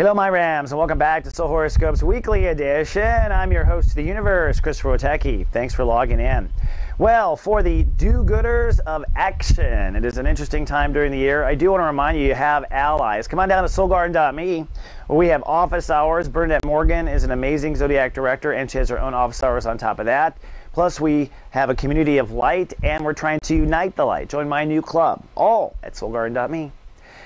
Hello, my Rams, and welcome back to Soul Horoscopes Weekly Edition. I'm your host of the universe, Christopher Witecki. Thanks for logging in. Well, for the do-gooders of action, it is an interesting time during the year. I do want to remind you, you have allies. Come on down to soulgarden.me, where we have office hours. Bernadette Morgan is an amazing Zodiac director, and she has her own office hours on top of that. Plus, we have a community of light, and we're trying to unite the light. Join my new club, all at soulgarden.me.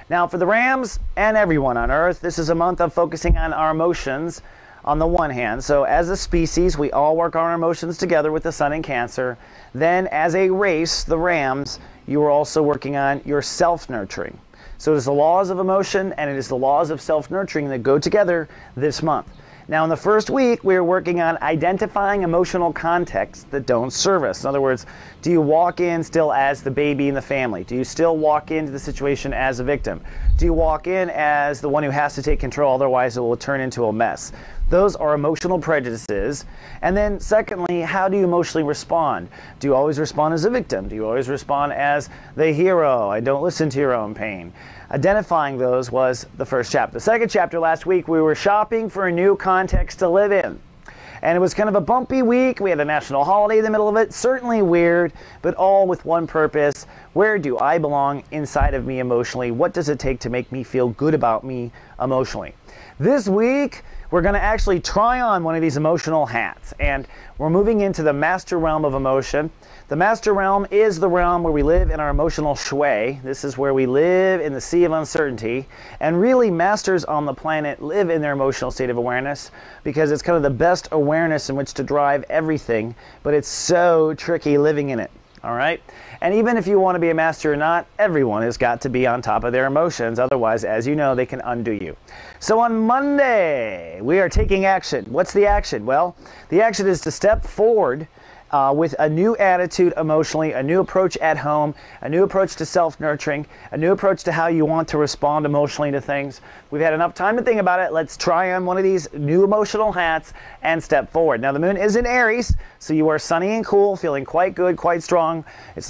Now, for the Rams and everyone on Earth, this is a month of focusing on our emotions on the one hand. So as a species, we all work on our emotions together with the sun in Cancer. Then as a race, the Rams, you are also working on your self-nurturing. So it is the laws of emotion and it is the laws of self-nurturing that go together this month. Now, in the first week, we are working on identifying emotional contexts that don't serve us. In other words, do you walk in still as the baby in the family? Do you still walk into the situation as a victim? Do you walk in as the one who has to take control, otherwise it will turn into a mess? Those are emotional prejudices. And then secondly, how do you emotionally respond? Do you always respond as a victim? Do you always respond as the hero? I don't listen to your own pain. Identifying those was the first chapter. The second chapter, last week, we were shopping for a new context to live in. And it was kind of a bumpy week. We had a national holiday in the middle of it. Certainly weird, but all with one purpose. Where do I belong inside of me emotionally? What does it take to make me feel good about me emotionally? This week, we're going to actually try on one of these emotional hats. And we're moving into the master realm of emotion. The master realm is the realm where we live in our emotional shui. This is where we live in the sea of uncertainty. And really, masters on the planet live in their emotional state of awareness because it's kind of the best awareness in which to drive everything, but it's so tricky living in it. All right? And even if you want to be a master or not, everyone has got to be on top of their emotions. Otherwise, as you know, they can undo you. So on Monday, we are taking action. What's the action? Well, the action is to step forward with a new attitude emotionally, a new approach at home, a new approach to self-nurturing, a new approach to how you want to respond emotionally to things. We've had enough time to think about it. Let's try on one of these new emotional hats and step forward. Now, the moon is in Aries, so you are sunny and cool, feeling quite good, quite strong. It's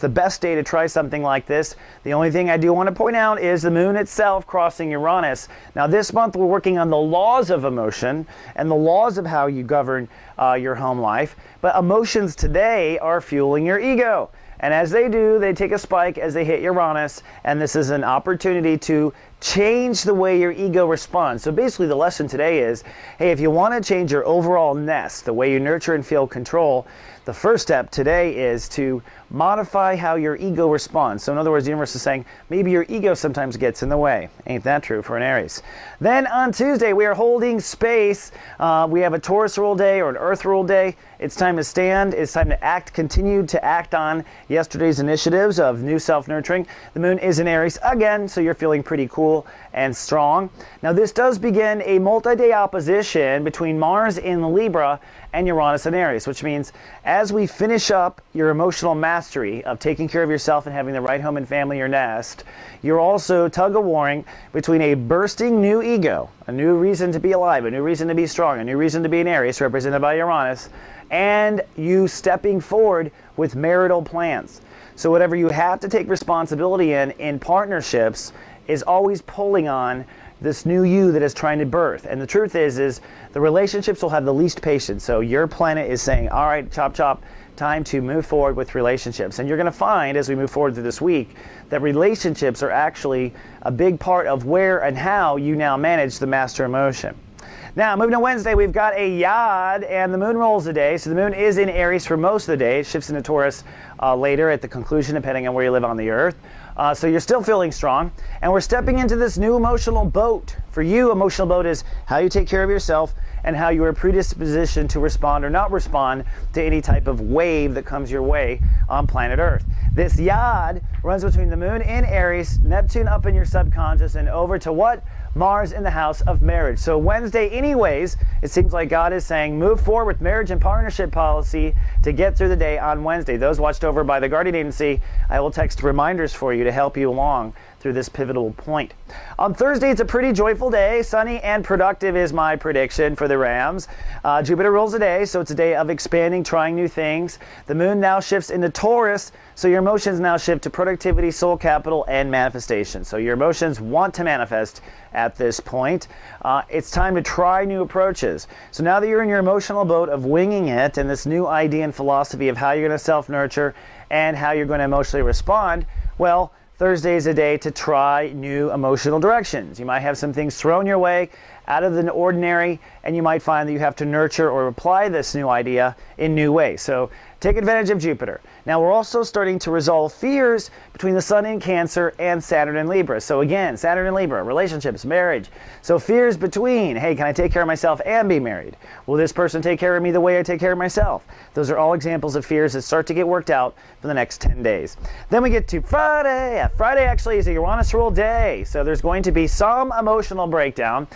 the best day to try something like this. The only thing I do want to point out is the moon itself crossing Uranus. Now, this month we're working on the laws of emotion and the laws of how you govern your home life. But emotions today are fueling your ego. And as they do, they take a spike as they hit Uranus. And this is an opportunity to change the way your ego responds. So basically the lesson today is, hey, if you want to change your overall nest, the way you nurture and feel control, the first step today is to modify how your ego responds. So in other words, the universe is saying, maybe your ego sometimes gets in the way. Ain't that true for an Aries? Then on Tuesday, we are holding space. We have a Taurus rule day or an Earth rule day. It's time to stand. It's time to act, continue to act on yesterday's initiatives of new self-nurturing. The moon is in Aries again, so you're feeling pretty cool and strong. Now this does begin a multi-day opposition between Mars in Libra and Uranus in Aries, which means as we finish up your emotional mastery of taking care of yourself and having the right home and family or nest, you're also tug-of-warring between a bursting new ego, a new reason to be alive, a new reason to be strong, a new reason to be an Aries represented by Uranus, and you stepping forward with marital plans. So whatever you have to take responsibility in partnerships is always pulling on this new you that is trying to birth. And the truth is the relationships will have the least patience. So your planet is saying, all right, chop, chop, time to move forward with relationships. And you're going to find as we move forward through this week that relationships are actually a big part of where and how you now manage the master emotion. Now, moving to Wednesday, we've got a Yod, and the moon rolls a day. So the moon is in Aries for most of the day. It shifts into Taurus later at the conclusion, depending on where you live on the Earth. So you're still feeling strong. And we're stepping into this new emotional boat. For you, emotional boat is how you take care of yourself and how you are predispositioned to respond or not respond to any type of wave that comes your way on planet Earth. This Yod runs between the moon in Aries, Neptune up in your subconscious, and over to what? Mars in the house of marriage. So Wednesday anyways, it seems like God is saying move forward with marriage and partnership policy to get through the day on Wednesday. Those watched over by the Guardian Agency, I will text reminders for you to help you along through this pivotal point. On Thursday, it's a pretty joyful day. Sunny and productive is my prediction for the Rams. Jupiter rules the day, so it's a day of expanding, trying new things. The moon now shifts into Taurus, so your emotions now shift to productivity, soul capital, and manifestation. So your emotions want to manifest at this point. It's time to try new approaches. So now that you're in your emotional boat of winging it and this new idea and philosophy of how you're going to self-nurture and how you're going to emotionally respond, well, Thursday is a day to try new emotional directions. You might have some things thrown your way out of the ordinary, and you might find that you have to nurture or apply this new idea in new ways. So take advantage of Jupiter. Now we're also starting to resolve fears between the Sun in Cancer and Saturn in Libra. So again, Saturn in Libra, relationships, marriage. So fears between, hey, can I take care of myself and be married? Will this person take care of me the way I take care of myself? Those are all examples of fears that start to get worked out for the next 10 days. Then we get to Friday. Friday actually is a Uranus rule day. So there's going to be some emotional breakdown.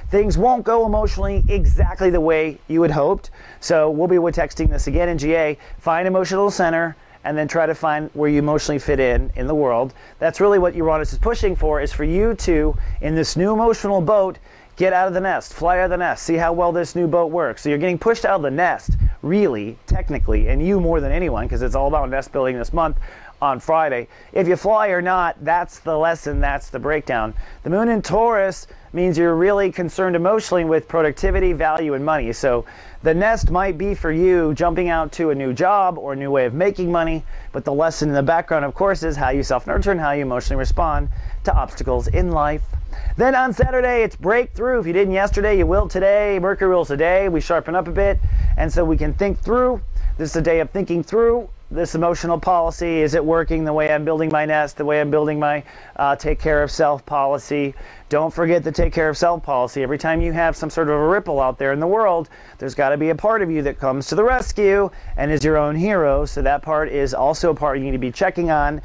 Things won't go emotionally exactly the way you had hoped. So we'll be texting this again in GA. Find emotional center and then try to find where you emotionally fit in the world. That's really what Uranus is pushing for, is for you to, in this new emotional boat, get out of the nest, fly out of the nest, see how well this new boat works. So you're getting pushed out of the nest, really, technically, and you more than anyone, because it's all about nest building this month on Friday. If you fly or not, that's the lesson, that's the breakdown. The moon in Taurus means you're really concerned emotionally with productivity, value, and money. So the nest might be for you jumping out to a new job or a new way of making money, but the lesson in the background, of course, is how you self-nurture and how you emotionally respond to obstacles in life. Then on Saturday, it's breakthrough. If you didn't yesterday, you will today. Mercury rules today. We sharpen up a bit, and so we can think through. This is a day of thinking through this emotional policy. Is it working the way I'm building my nest, the way I'm building my take care of self policy? Don't forget the take care of self policy. Every time you have some sort of a ripple out there in the world, there's got to be a part of you that comes to the rescue and is your own hero. So that part is also a part you need to be checking on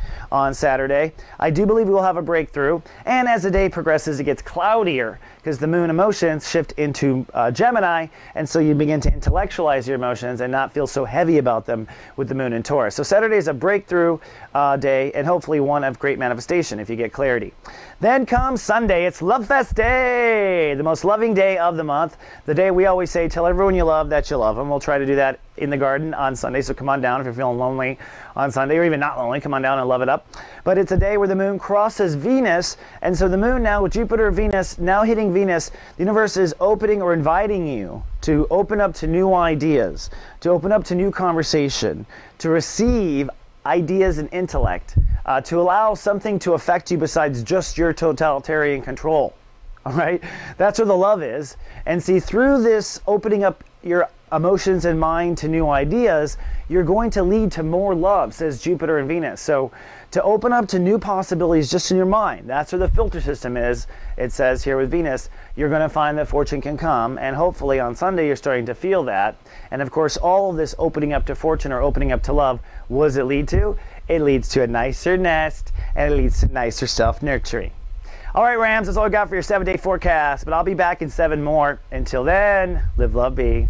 Saturday. I do believe we'll have a breakthrough. And as the day progresses, it gets cloudier because the moon emotions shift into Gemini. And so you begin to intellectualize your emotions and not feel so heavy about them with the moon in Taurus. So Saturday is a breakthrough day, and hopefully one of great manifestation if you get clarity. Then comes Sunday. It's Love Fest Day, the most loving day of the month. The day we always say, tell everyone you love that you love them. We'll try to do that in the garden on Sunday, so come on down if you're feeling lonely on Sunday, or even not lonely, come on down and love it up. But it's a day where the moon crosses Venus, and so the moon now with Jupiter, Venus, now hitting Venus, the universe is opening or inviting you to open up to new ideas, to open up to new conversation, to receive ideas and intellect, to allow something to affect you besides just your totalitarian control. All right? That's where the love is. And see, through this opening up your emotions and mind to new ideas, you're going to lead to more love, says Jupiter and Venus. So to open up to new possibilities just in your mind, that's where the filter system is. It says here with Venus, you're going to find that fortune can come, and hopefully on Sunday you're starting to feel that. And of course, all of this opening up to fortune or opening up to love, what does it lead to? It leads to a nicer nest, and it leads to nicer self-nurturing. All right, Rams, that's all I got for your 7-day forecast, but I'll be back in 7 more. Until then, live, love, be.